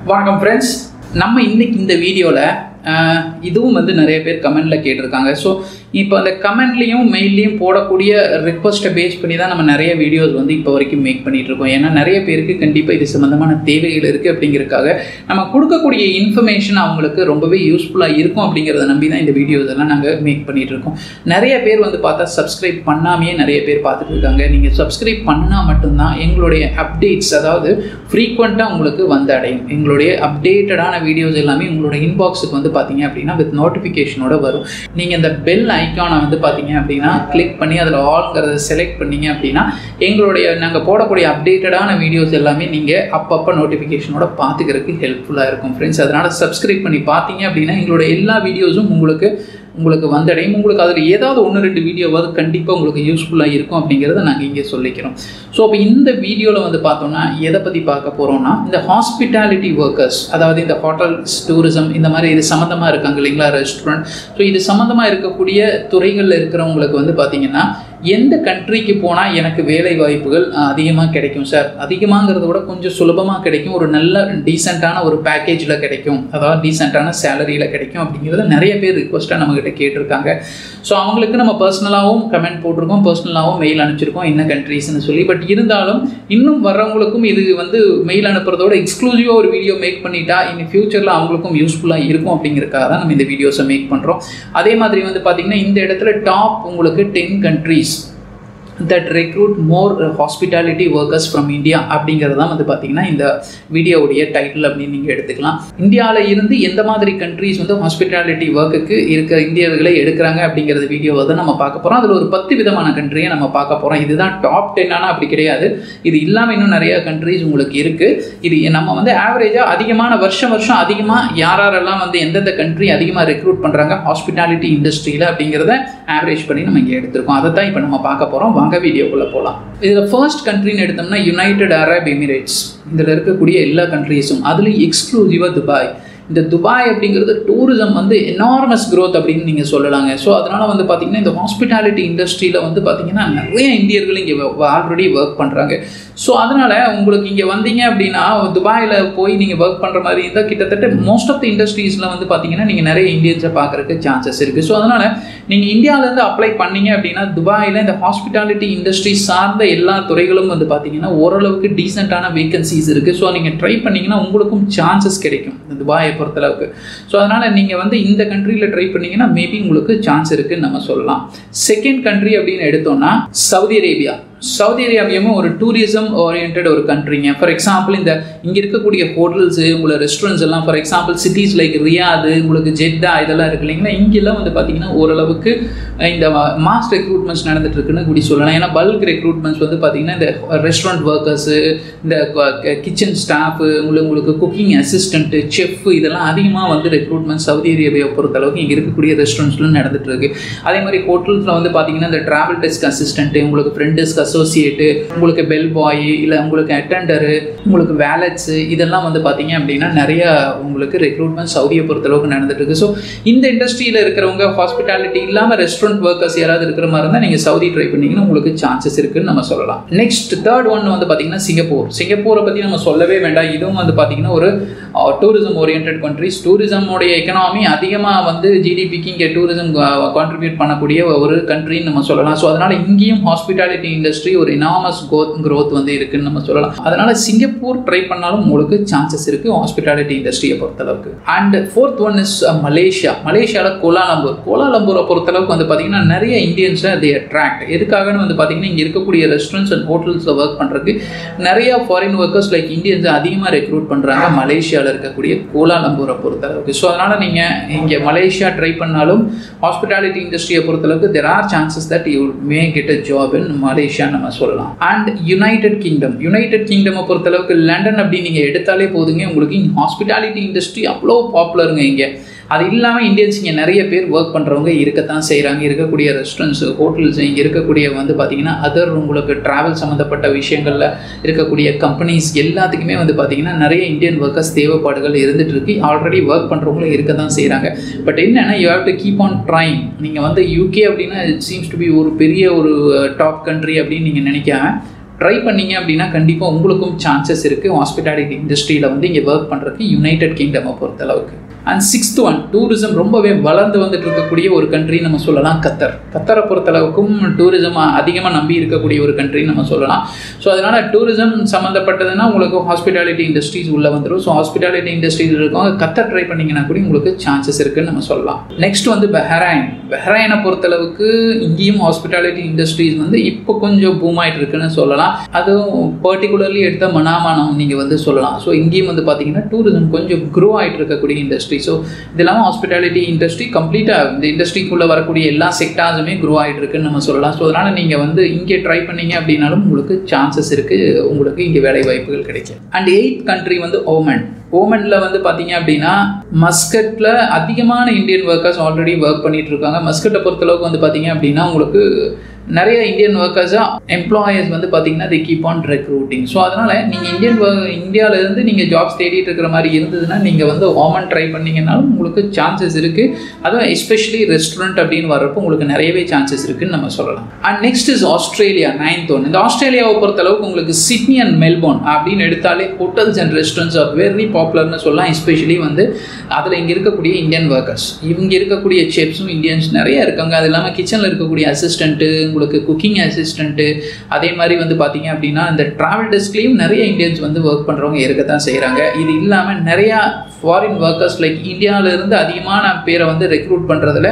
வணக்கம் ஃப்ரெண்ட்ஸ், நம்ம இன்னைக்கு இந்த வீடியோவில் இதுவும் நிறைய பேர் கமெண்டில் கேட்டிருக்காங்க. ஸோ இப்போ அந்த கமெண்ட்லேயும் மெயிலையும் போடக்கூடிய ரிக்வஸ்ட்டை பேஸ் பண்ணி தான் நம்ம நிறைய வீடியோஸ் இப்போ வரைக்கும் மேக் பண்ணிகிட்ருக்கோம். ஏன்னா நிறைய பேருக்கு கண்டிப்பாக இது சம்மந்தமான தேவைகள் இருக்குது. அப்படிங்கிறதுக்காக நம்ம கொடுக்கக்கூடிய இன்ஃபர்மேஷன் அவங்களுக்கு ரொம்பவே யூஸ்ஃபுல்லாக இருக்கும் அப்படிங்கிறத நம்பி தான் இந்த வீடியோஸ் எல்லாம் நாங்கள் மேக் பண்ணிகிட்ருக்கோம். நிறைய பேர் பார்த்தா சப்ஸ்கிரைப் பண்ணாமையே நிறைய பேர் பார்த்துட்டு இருக்காங்க. நீங்கள் சப்ஸ்கிரைப் பண்ணால் மட்டும்தான் எங்களுடைய அப்டேட்ஸ், அதாவது ஃப்ரீக்வெண்ட்டாக உங்களுக்கு அடையும். எங்களுடைய அப்டேட்டடான வீடியோஸ் எல்லாமே உங்களோட இன்பாக்ஸுக்கு பார்த்தீங்க அப்படின்னா வித் நோட்டிஃபிகேஷனோட வரும். நீங்கள் இந்த பெல் ஐக்கானை பார்த்தீங்க அப்படின்னா கிளிக் பண்ணி அதில் ஆல்ங்கிறத செலக்ட் பண்ணீங்க அப்படின்னா எங்களுடைய நாங்கள் போடக்கூடிய அப்டேட்டடான வீடியோஸ் எல்லாமே நீங்கள் அப்பப்போ நோட்டிஃபிகேஷனோட பார்த்துக்கிறதுக்கு ஹெல்ப்ஃபுல்லாக இருக்கும் ஃப்ரெண்ட்ஸ். அதனால் சப்ஸ்கிரைப் பண்ணி பார்த்தீங்க அப்படின்னா எங்களோட எல்லா வீடியோஸும் உங்களுக்கு வந்தடையும். உங்களுக்கு அதில் ஏதாவது 1-2 வீடியோவாவது கண்டிப்பாக உங்களுக்கு யூஸ்ஃபுல்லாக இருக்கும் அப்படிங்கிறத நாங்கள் இங்கே சொல்லிக்கிறோம். ஸோ அப்போ இந்த வீடியோவில் பார்த்தோம்னா எதை பற்றி பார்க்க போகிறோம்னா, இந்த ஹாஸ்பிட்டாலிட்டி ஒர்க்கர்ஸ், அதாவது இந்த ஹோட்டல்ஸ், டூரிசம், இந்த மாதிரி இது சம்மந்தமாக இருக்காங்க இல்லைங்களா, ரெஸ்டாரண்ட். ஸோ இது சம்மந்தமாக இருக்கக்கூடிய துறைகளில் இருக்கிறவங்களுக்கு பார்த்தீங்கன்னா எந்த கண்ட்ரிக்கு போனால் எனக்கு வேலை வாய்ப்புகள் அதிகமாக கிடைக்கும் சார், அதிகமாகிறத விட கொஞ்சம் சுலபமாக கிடைக்கும், ஒரு நல்ல டீசெண்டான ஒரு பேக்கேஜில் கிடைக்கும், அதாவது டீசெண்டான சேலரியில் கிடைக்கும் அப்படிங்கிறத நிறைய பேர் ரிக்வஸ்ட்டாக நம்மகிட்ட கேட்டிருக்காங்க. ஸோ அவங்களுக்கு நம்ம பர்சனலாகவும் கமெண்ட் போட்டிருக்கோம், பர்சனலாகவும் மெயில் அனுப்பிச்சிருக்கோம் என்ன கண்ட்ரிஸ்ன்னு சொல்லி. பட் இருந்தாலும் இன்னும் வர்றவங்களுக்கும் இது மெயில் அனுப்புறதோட எக்ஸ்க்ளூசிவாக ஒரு வீடியோ மேக் பண்ணிட்டா இனி ஃபியூச்சரில் அவங்களுக்கும் யூஸ்ஃபுல்லாக இருக்கும் அப்படிங்கிறதுக்காக தான் நம்ம இந்த வீடியோஸை மேக் பண்ணுறோம். அதே மாதிரி பார்த்தீங்கன்னா இந்த இடத்துல டாப் உங்களுக்கு 10 countries that recruit more hospitality workers from India அப்படிங்கிறது தான் பார்த்தீங்கன்னா இந்த வீடியோவுடைய டைட்டில் அப்படின்னு நீங்கள் எடுத்துக்கலாம். இந்தியாவில் இருந்து எந்த மாதிரி கண்ட்ரிஸ் ஹாஸ்பிட்டாலிட்டி ஒர்க்குக்கு இருக்க இந்தியர்களை எடுக்கிறாங்க அப்படிங்கிறது வீடியோவை தான் நம்ம பார்க்க போகிறோம். அதில் ஒரு 10 விதமான கண்ட்ரியை நம்ம பார்க்க போகிறோம். இதுதான் டாப் 10 ஆனால் அப்படி கிடையாது. இது இல்லாமல் இன்னும் நிறைய கண்ட்ரிஸ் உங்களுக்கு இருக்குது. இது நம்ம ஆவரேஜாக அதிகமான வருஷம் அதிகமாக யாரெல்லாம் எந்தெந்த கண்ட்ரி அதிகமாக ரெக்ரூட் பண்ணுறாங்க ஹாஸ்பிட்டாலிட்டி இண்டஸ்ட்ரியில் அப்படிங்கிறத ஆவரேஜ் பண்ணி நம்ம இங்கே எடுத்திருக்கோம். அதை தான் இப்போ நம்ம பார்க்க போகிறோம். வாங்க வீடியோக்குள்ள போகலாம். இதில் ஃபர்ஸ்ட் கண்ட்ரின்னு எடுத்தோம்னா யுனைடெட் அரப் எமிரேட்ஸ். இதில் இருக்கக்கூடிய எல்லா கண்ட்ரீஸும், அதுலேயும் எக்ஸ்க்ளூசிவாக துபாய். இந்த துபாய் அப்படிங்கிறது டூரிசம் எனார்மஸ் க்ரோத் அப்படின்னு நீங்கள் சொல்லலாங்க. ஸோ அதனால் பார்த்தீங்கன்னா இந்த ஹாஸ்பிட்டாலிட்டி இண்டஸ்ட்ரியில் பார்த்தீங்கன்னா நிறைய இந்தியர்கள் இங்கே ஆல்ரெடி ஒர்க் பண்ணுறாங்க. ஸோ அதனால் உங்களுக்கு இங்கே வந்தீங்க அப்படின்னா துபாயில் போய் நீங்கள் ஒர்க் பண்ணுற மாதிரி இருந்தால் கிட்டத்தட்ட மோஸ்ட் ஆஃப் தி இண்டஸ்ட்ரீஸில் பார்த்தீங்கன்னா நீங்கள் நிறைய இந்தியன்ஸை பார்க்குறதுக்கு சான்சஸ் இருக்குது. ஸோ அதனால் நீங்கள் இந்தியாவிலேருந்து அப்ளை பண்ணீங்க அப்படின்னா துபாயில் இந்த ஹாஸ்பிட்டாலிட்டி இண்டஸ்ட்ரி சார்ந்த எல்லா துறைகளும் பார்த்தீங்கன்னா ஓரளவுக்கு டீசெண்டான வேகன்சிஸ் இருக்குது. ஸோ நீங்கள் ட்ரை பண்ணிங்கன்னா உங்களுக்கும் சான்சஸ் கிடைக்கும் இந்த துபாயை பொறுத்தளவுக்கு. ஸோ அதனால் நீங்கள் இந்த கண்ட்ரியில் ட்ரை பண்ணிங்கன்னா மேபி உங்களுக்கு சான்ஸ் இருக்குன்னு நம்ம சொல்லலாம். செகண்ட் கண்ட்ரி அப்படின்னு எடுத்தோம்னா சவுதி அரேபியா. சவுதி அரேபியாவும் ஒரு டூரிசம் ஓரியன்ட் ஒரு கண்ட்ரிங்க. ஃபார் எக்ஸாம்பிள் இங்கே இருக்கக்கூடிய ஹோட்டல்ஸு, உங்களை ரெஸ்டாரண்ட்ஸ் எல்லாம், ஃபார் எக்ஸாம்பிள் சிட்டிஸ் லைக் ரியாது, உங்களுக்கு ஜெட்டா, இதெல்லாம் இருக்கு இல்லைங்களா. இங்கெல்லாம் பார்த்தீங்கன்னா ஓரளவுக்கு இந்த மாஸ் ரெக்ரூட்மெண்ட்ஸ் நடந்துட்டு இருக்குன்னு கூடி சொல்லலாம். ஏன்னா பல்க் ரெக்ரூட்மெண்ட்ஸ் பார்த்தீங்கன்னா இந்த ரெஸ்டாரண்ட் ஒர்க்கர்ஸு, இந்த கிச்சன் ஸ்டாஃபு, உங்களுக்கு குக்கிங் அசிஸ்டண்ட்டு, செஃப், இதெல்லாம் அதிகமாக ரெக்ரூட்மெண்ட் சவுதி அரேபியாவை பொறுத்தளவுக்கு இங்கே இருக்கக்கூடிய ரெஸ்டாரண்ட்ஸ்லாம் நடந்துட்டு இருக்கு. அதே மாதிரி ஹோட்டல்ஸில் பார்த்தீங்கன்னா இந்த ட்ராவல் டெஸ்க் அசிஸ்டண்ட்டு, உங்களுக்கு ஃப்ரெண்ட் டெஸ்க் அசோசியேட்டு, உங்களுக்கு பெல் பாய், இல்லை உங்களுக்கு அட்டெண்டரு, உங்களுக்கு வேலட்ஸு, இதெல்லாம் பார்த்தீங்க அப்படின்னா நிறைய உங்களுக்கு ரெக்ரூட்மெண்ட் சவுதியை பொறுத்தளவுக்கு நடந்துட்டு இருக்கு. ஸோ இந்த இண்டஸ்ட்ரியில் இருக்கிறவங்க ஹாஸ்பிட்டாலிட்டி இல்லாமல் ரெஸ்டாரண்ட் ஒர்க்கர்ஸ் யாராவது இருக்கிற மாதிரி இருந்தால் நீங்கள் சவுதி ட்ரை பண்ணிங்கன்னா உங்களுக்கு சான்சஸ் இருக்குன்னு நம்ம சொல்லலாம். நெக்ஸ்ட் தேர்ட் ஒன் பார்த்தீங்கன்னா சிங்கப்பூர். சிங்கப்பூரை பற்றி நம்ம சொல்லவே வேண்டாம். இதுவும் பார்த்தீங்கன்னா ஒரு டூரிசம் ஓரியன்ட் கண்ட்ரிஸ். டூரிசமோடைய எக்கனாமி அதிகமாக ஜிடிபிக்கு இங்கே டூரிசம் கான்ட்ரிபியூட் பண்ணக்கூடிய ஒரு கண்ட்ரின்னு நம்ம சொல்லலாம். ஸோ அதனால் இங்கேயும் ஹாஸ்பிட்டாலிட்டி இண்டஸ்ட்ரி ஒரு எனார்மஸ் growth இருக்குன்னு நம்ம சொல்லலாம். அதனால சிங்கப்பூர் ட்ரை பண்ணாலும் உங்களுக்கு சான்சஸ் இருக்கு ஹாஸ்பிட்டாலிட்டி இண்டஸ்ட்ரியை பொறுத்தளவுக்கு. And fourth one is Malaysia. மலேசியாவில் கோலாலம்பூரை பொறுத்தளவுக்கு பார்த்தீங்கன்னா நிறைய இந்தியன்ஸை they attract. எதுக்காகன்னு பார்த்தீங்கன்னா இங்கே இருக்கக்கூடிய ரெஸ்டாரண்ட்ஸ் அண்ட் ஹோட்டல்ஸில் ஒர்க் பண்ணுறதுக்கு நிறைய ஃபாரின் ஒர்க்கர்ஸ் லைக் இந்தியன்ஸை அதிகமாக ரெக்ரூட் பண்ணுறாங்க மலேசியாவில் இருக்கக்கூடிய கோலாலம்பூரை பொறுத்தளவுக்கு. ஸோ அதனால் நீங்கள் இங்கே மலேசியா ட்ரை பண்ணாலும் ஹாஸ்பிட்டாலிட்டி இண்டஸ்ட்ரியை பொறுத்தளவுக்கு there are chances that you may get a job in Malaysia நம்ம சொல்லலாம். அண்ட் யுனைடெட் கிங்டம் பொறுத்தளவுக்கு லண்டன் அப்படி நீங்கள் எடுத்தாலே போதுங்க, உங்களுக்கு ஹாஸ்பிட்டாலிட்டி இண்டஸ்ட்ரி அவ்வளோ பாப்புலருங்க இங்கே. அது இல்லாமல் இந்தியன்ஸ் இங்கே நிறைய பேர் ஒர்க் பண்ணுறவங்க இருக்கத்தான் செய்கிறாங்க. இருக்கக்கூடிய ரெஸ்டாரண்ட்ஸ், ஹோட்டல்ஸ், இங்கே இருக்கக்கூடிய பார்த்தீங்கன்னா அதர் உங்களுக்கு ட்ராவல் சம்மந்தப்பட்ட விஷயங்களில் இருக்கக்கூடிய கம்பெனிஸ் எல்லாத்துக்குமே பார்த்தீங்கன்னா நிறைய இந்தியன் ஒர்க்கர்ஸ் தேவைப்பாடுகள் இருந்துகிட்டு இருக்கு. ஆல்ரெடி ஒர்க் பண்ணுறவங்களும் இருக்க தான் செய்கிறாங்க. பட் என்னென்னா you have to keep on trying. நீங்கள் யூகே அப்படின்னா இட் சீம்ஸ் டு பி ஒரு பெரிய ஒரு டாப் கண்ட்ரி அப்படின்னு நீங்கள் நினைக்காம ட்ரை பண்ணீங்க அப்படின்னா கண்டிப்பாக உங்களுக்கும் சான்சஸ் இருக்குது ஹாஸ்பிட்டாலிட்டி இண்டஸ்ட்ரியில் வந்து இங்கே ஒர்க் பண்ணுறதுக்கு யுனைடெட் கிங்டமை பொறுத்தளவுக்கு. அண்ட் 6th ஒன், டூரிசம் ரொம்பவே வளர்ந்து வந்துட்டு இருக்கக்கூடிய ஒரு கண்ட்ரி நம்ம சொல்லலாம் கத்தர். கத்தரை பொறுத்தளவுக்கும் டூரிசம் அதிகமாக நம்பி இருக்கக்கூடிய ஒரு கண்ட்ரி நம்ம சொல்லலாம். ஸோ அதனால் டூரிசம் சம்மந்தப்பட்டதுன்னா உங்களுக்கு ஹாஸ்பிட்டாலிட்டி இண்டஸ்ட்ரீஸ் உள்ளே வந்துடும். ஸோ ஹாஸ்பிட்டாலிட்டி இண்டஸ்ட்ரீஸ் இருக்கவங்க கத்தர் ட்ரை பண்ணிங்கன்னா கூட உங்களுக்கு சான்சஸ் இருக்குன்னு நம்ம சொல்லலாம். நெக்ஸ்ட் வந்து பஹ்ரைன். பஹ்ரைனை பொறுத்தளவுக்கு இங்கேயும் ஹாஸ்பிட்டாலிட்டி இண்டஸ்ட்ரீஸ் வந்து இப்போ கொஞ்சம் பூம் ஆகிட்டு இருக்குன்னு சொல்லலாம். அதுவும் பர்டிகுலர்லி எடுத்த மனாமானம் நீங்கள் வந்து சொல்லலாம். ஸோ இங்கேயும் வந்து பார்த்தீங்கன்னா டூரிசம் கொஞ்சம் க்ரோ ஆகிட்டு இருக்கக்கூடிய இண்டஸ்ட்ரி. ஸோ இது இல்லாமல் ஹாஸ்பிட்டாலிட்டி இண்டஸ்ட்ரி கம்ப்ளீட்டாக இந்த இண்டஸ்ட்ரிக்குள்ளே வரக்கூடிய எல்லா செக்டார்ஸுமே க்ரோ ஆகிட்டு இருக்குன்னு நம்ம சொல்லலாம். ஸோ அதனால் நீங்கள் வந்து இங்கே ட்ரை பண்ணீங்க அப்படின்னாலும் உங்களுக்கு சான்சஸ் இருக்குது, உங்களுக்கு இங்கே வேலை வாய்ப்புகள் கிடைக்கும். அண்ட் 8th கண்ட்ரி வந்து ஓமன். ஓமனில் வந்து பார்த்தீங்க அப்படின்னா மஸ்கட்டில் அதிகமான இந்தியன் ஒர்க்கர்ஸ் ஆல்ரெடி ஒர்க் பண்ணிட்டு இருக்காங்க. மஸ்கட்டை பொறுத்தளவுக்கு வந்து பார்த்தீங்க அப்படின்னா உங்களுக்கு நிறைய இந்தியன் ஒர்க்கர்ஸாக எம்ப்ளாயர்ஸ் வந்து பார்த்தீங்கன்னா they keep on recruiting. So அதனால் நீங்கள் இந்தியாவிலேருந்து நீங்கள் ஜாப்ஸ் தேடிட்டு இருக்கிற மாதிரி இருந்ததுன்னா நீங்கள் வந்து ஓமன் ட்ரை பண்ணிங்கன்னாலும் உங்களுக்கு சான்சஸ் இருக்குது. அதுவும் எஸ்பெஷலி ரெஸ்டாரண்ட் அப்படின்னு வர்றப்போ உங்களுக்கு நிறையவே சான்சஸ் இருக்குதுன்னு நம்ம சொல்லலாம். And next is Australia, 9th one. இந்த ஆஸ்திரேலியாவை பொறுத்தளவுக்கு உங்களுக்கு சிட்னி அண்ட் மெல்போர்ன் அப்படின்னு எடுத்தாலே hotels and restaurants are very பாப்புலர்னு சொல்லலாம். எஸ்பெஷலி வந்து அதில் இங்கே இருக்கக்கூடிய இந்தியன் ஒர்க்கர்ஸ், இவங்க இருக்கக்கூடிய செஃப்ஸும் இந்தியன்ஸ் நிறைய இருக்காங்க. அது இல்லாமல் கிச்சனில் இருக்கக்கூடிய அசிஸ்டண்ட்டு, உங்களுக்கு குக்கிங் அசிஸ்டண்ட்டு, அதே மாதிரி வந்து பார்த்தீங்க அப்படின்னா இந்த ட்ராவல் டெஸ்க்லேயும் நிறைய இந்தியன்ஸ் வந்து ஒர்க் பண்ணுறவங்க இருக்கத்தான் செய்கிறாங்க. இது இல்லாமல் நிறையா ஃபாரின் ஒர்க்கர்ஸ் லைக் இந்தியாவிலேருந்து அதிகமான பேரை வந்து ரெக்ரூட் பண்ணுறதுல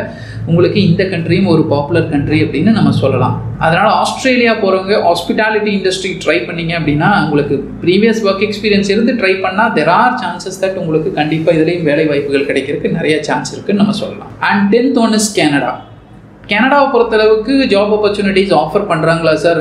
உங்களுக்கு இந்த கண்ட்ரியும் ஒரு பாப்புலர் கண்ட்ரி அப்படின்னு நம்ம சொல்லலாம். அதனால் ஆஸ்திரேலியா போகிறவங்க ஹாஸ்பிட்டாலிட்டி இண்டஸ்ட்ரி ட்ரை பண்ணிங்க அப்படின்னா உங்களுக்கு ப்ரீவியஸ் ஒர்க் எக்ஸ்பீரியன்ஸ் இருந்து ட்ரை பண்ணால் தெர் ஆர் சான்சஸ் தட் உங்களுக்கு கண்டிப்பாக இதுலேயும் வேலை வாய்ப்புகள் கிடைக்கிறதுக்கு நிறைய சான்ஸ் இருக்குன்னு நம்ம சொல்லலாம். And 10th one is Canada. கனடாவை பொறுத்தளவுக்கு ஜாப் ஆப்பர்ச்சுனிட்டிஸ் ஆஃபர் பண்ணுறாங்களா சார்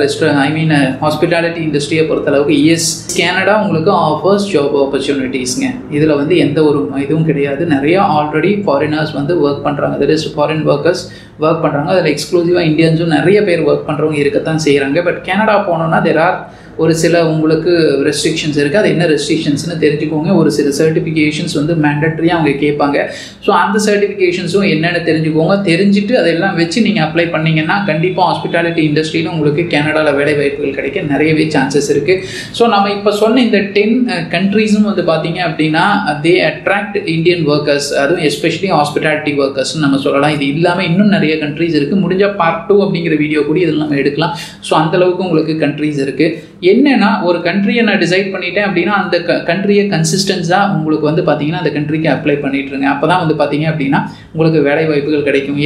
ஹாஸ்பிட்டாலிட்டி இண்டஸ்ட்ரியை பொறுத்தளவுக்கு? எஸ், கனடா உங்களுக்கு ஆஃபர்ஸ் ஜாப் ஆப்பர்ச்சுனிட்டிஸ்ங்க. இதில் வந்து எந்த ஒரு இதுவும் கிடையாது. நிறையா ஆல்ரெடி ஃபாரினர்ஸ் வந்து ஒர்க் பண்ணுறாங்க, that is foreign workers work பண்ணுறாங்க. அதில் எக்ஸ்க்ளூசிவாக இந்தியன்ஸும் நிறைய பேர் ஒர்க் பண்ணுறவங்க இருக்கத்தான் செய்கிறாங்க. பட் கனடா போனோன்னா தெர் ஆர் ஒரு சில உங்களுக்கு ரெஸ்ட்ரிக்ஷன்ஸ் இருக்குது. அது என்ன ரெஸ்ட்ரிக்ஷன்ஸ்னு தெரிஞ்சுக்கோங்க. ஒரு சில சர்டிஃபிகேஷன்ஸ் வந்து மேண்டட்ரியாக அவங்க கேட்பாங்க. ஸோ அந்த சர்டிஃபிகேஷன்ஸும் என்னென்னு தெரிஞ்சுக்கோங்க. தெரிஞ்சுட்டு அதெல்லாம் வச்சு நீங்கள் அப்ளை பண்ணிங்கன்னா கண்டிப்பாக ஹாஸ்பிட்டாலிட்டி இண்டஸ்ட்ரியில் உங்களுக்கு கனடாவில் வேலை வாய்ப்புகள் கிடைக்க நிறையவே சான்சஸ் இருக்குது. ஸோ நம்ம இப்போ சொன்ன இந்த 10 கண்ட்ரீஸும் வந்து பார்த்தீங்க அப்படின்னா தே அட்ராக்ட் இந்தியன் ஒர்க்கர்ஸ், அதுவும் எஸ்பெஷலி ஹாஸ்பிட்டாலிட்டி ஒர்க்கர்ஸ்னு நம்ம சொல்லலாம். இது இல்லாமல் இன்னும் நிறைய கண்ட்ரீஸ் இருக்குது. முடிஞ்சால் பார்ட் 2 அப்படிங்கிற வீடியோ கூட இதில் நம்ம எடுக்கலாம். ஸோ அந்தளவுக்கு உங்களுக்கு கண்ட்ரீஸ் இருக்குது. என்னென்னா ஒரு கண்ட்ரியை நான் டிசைட் பண்ணிட்டேன் அப்படின்னா அந்த கண்ட்ரியை கன்சிஸ்டன்ஸாக உங்களுக்கு வந்து பார்த்தீங்கன்னா அந்த கண்ட்ரிக்கு அப்ளை பண்ணிட்டுருங்க. அப்போ தான் வந்து பார்த்தீங்க அப்படின்னா உங்களுக்கு வேலை வாய்ப்புகள் கிடைக்கும்.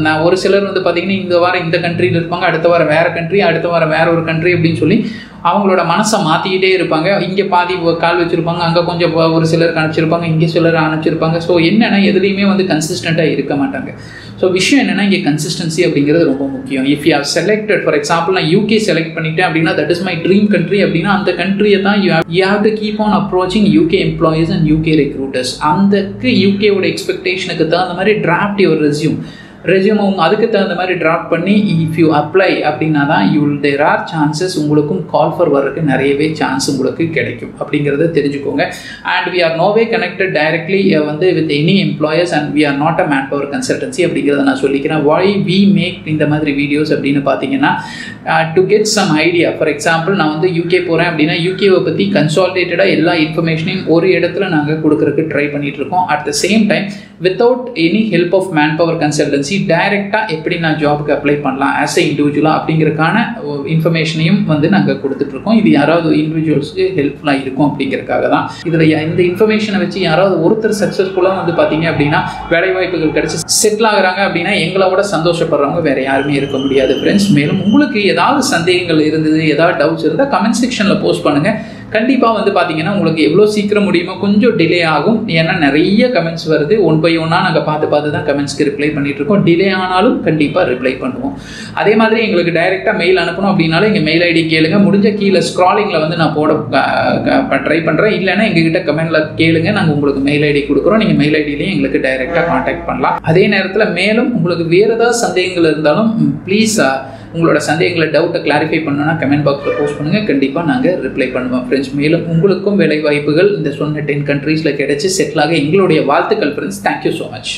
நான் ஒரு சிலர் வந்து பார்த்தீங்கன்னா இந்த வாரம் இந்த கண்ட்ரியில் இருப்பாங்க, அடுத்த வாரம் வேறு கண்ட்ரி, அடுத்த வாரம் வேறு ஒரு கண்ட்ரி அப்படின்னு சொல்லி அவங்களோட மனசை மாற்றிக்கிட்டே இருப்பாங்க. இங்கே பாதி கால் வச்சுருப்பாங்க, அங்கே கொஞ்சம் ஒரு சிலருக்கு அனுப்பிச்சிருப்பாங்க, இங்கே சிலர் அனுப்பிச்சிருப்பாங்க. ஸோ என்னென்னா எதுலேயுமே வந்து கன்சிஸ்டண்ட்டாக இருக்க மாட்டாங்க. ஸோ விஷயம் என்னென்னா இங்கே கன்சிஸ்டன்சி அப்படிங்கிறது ரொம்ப முக்கியம். If you have selected, for example நான் யூகே செலக்ட் பண்ணிட்டேன் அப்படின்னா that is my dream country அப்படின்னா அந்த கண்ட்ரியை தான் you have to keep on approaching UK employees and UK recruiters. அந்த யூகேவோட எக்ஸ்பெக்டேஷனுக்கு தகுந்த மாதிரி டிராஃப்ட் யுவர் ரெஸ்யூம் அவங்க அதுக்கு தகுந்த மாதிரி ட்ராப் பண்ணி இஃப் யூ அப்ளை அப்படின்னா தான் தேர் ஆர் சான்சஸ் உங்களுக்கும் கால் ஃபார் வர்றதுக்கு நிறையவே சான்ஸ் உங்களுக்கு கிடைக்கும் அப்படிங்கிறத தெரிஞ்சுக்கோங்க. And we are no way connected directly வந்து with any employers and we are not a manpower consultancy அப்படிங்கிறத நான் சொல்லிக்கிறேன். வாய் வி மேக் இந்த மாதிரி வீடியோஸ் அப்படின்னு பார்த்தீங்கன்னா to get some idea. For example நான் வந்து யூகே போகிறேன் அப்படின்னா யூகேவை பற்றி கன்சாலிடேட்டடாக எல்லா இன்ஃபர்மேஷனையும் ஒரு இடத்துல நாங்கள் கொடுக்குறதுக்கு ட்ரை பண்ணிட்டு இருக்கோம். At the same time without any help of manpower consultancy டைரெக்டாக எப்படி நான் ஜாபுக்கு அப்ளை பண்ணலாம் ஆஸ் எ இண்டிவிஜுவலாக அப்படிங்கிறதுக்கான இன்ஃபர்மேஷனையும் வந்து நாங்கள் கொடுத்துட்ருக்கோம். இது யாராவது இண்டிவிஜுவல்ஸுக்கு ஹெல்ப்ஃபுல்லாக இருக்கும் அப்படிங்கிறதுக்காக தான். இதில் இந்த இன்ஃபர்மேஷனை வச்சு யாராவது ஒருத்தர் சக்ஸஸ்ஃபுல்லாக வந்து பார்த்தீங்க அப்படின்னா வேலைவாய்ப்புகள் கிடச்சி செட்டில் ஆகுறாங்க அப்படின்னா எங்களோட சந்தோஷப்படுறவங்க வேறு யாருமே இருக்க முடியாது ஃப்ரெண்ட்ஸ். மேலும் உங்களுக்கு ஏதாவது சந்தேகங்கள் இருந்தது, ஏதாவது டவுட்ஸ் இருந்தால் கமெண்ட் செக்ஷனில் போஸ்ட் பண்ணுங்கள். கண்டிப்பாக வந்து பார்த்தீங்கன்னா உங்களுக்கு எவ்வளோ சீக்கிரம் முடியுமோ கொஞ்சம் டிலே ஆகும். ஏன்னா நிறைய கமெண்ட்ஸ் வருது, 1 by 1 நாங்கள் பார்த்து தான் கமெண்ட்ஸ்க்கு ரிப்ளை பண்ணிகிட்ருக்கோம். டிலே ஆனாலும் கண்டிப்பாக ரிப்ளை பண்ணுவோம். அதே மாதிரி எங்களுக்கு டைரெக்டாக மெயில் அனுப்பணும் அப்படின்னாலும் எங்கள் மெயில் ஐடி கேளுங்க. முடிஞ்ச கீழே ஸ்க்ராலிங்கில் வந்து நான் போட ட்ரை பண்ணுறேன். இல்லைன்னா எங்ககிட்ட கமெண்டில் கேளுங்க, நாங்கள் உங்களுக்கு மெயில் ஐடி கொடுக்குறோம். நீங்கள் மெயில் ஐடியிலையும் எங்களுக்கு டைரெக்டாக கான்டாக்ட் பண்ணலாம். அதே நேரத்தில் மேலும் உங்களுக்கு வேறு ஏதாவது சந்தேகங்கள் இருந்தாலும் ப்ளீஸ் உங்களோட சந்தேகங்களை டவுட்டை கிளாரிஃபை பண்ணணும்னா கமெண்ட் பாக்ஸில் போஸ்ட் பண்ணுங்கள். கண்டிப்பாக நாங்கள் ரிப்ளை பண்ணுவோம் ஃப்ரெண்ட்ஸ். மேலும் உங்களுக்கும் வேலை வாய்ப்புகள் இந்த சொன்ன 10 கண்ட்ரீஸில் கிடைச்சி செட்டில் ஆக எங்களுடைய வாழ்த்துக்கள் ஃப்ரெண்ட்ஸ். Thank you so much.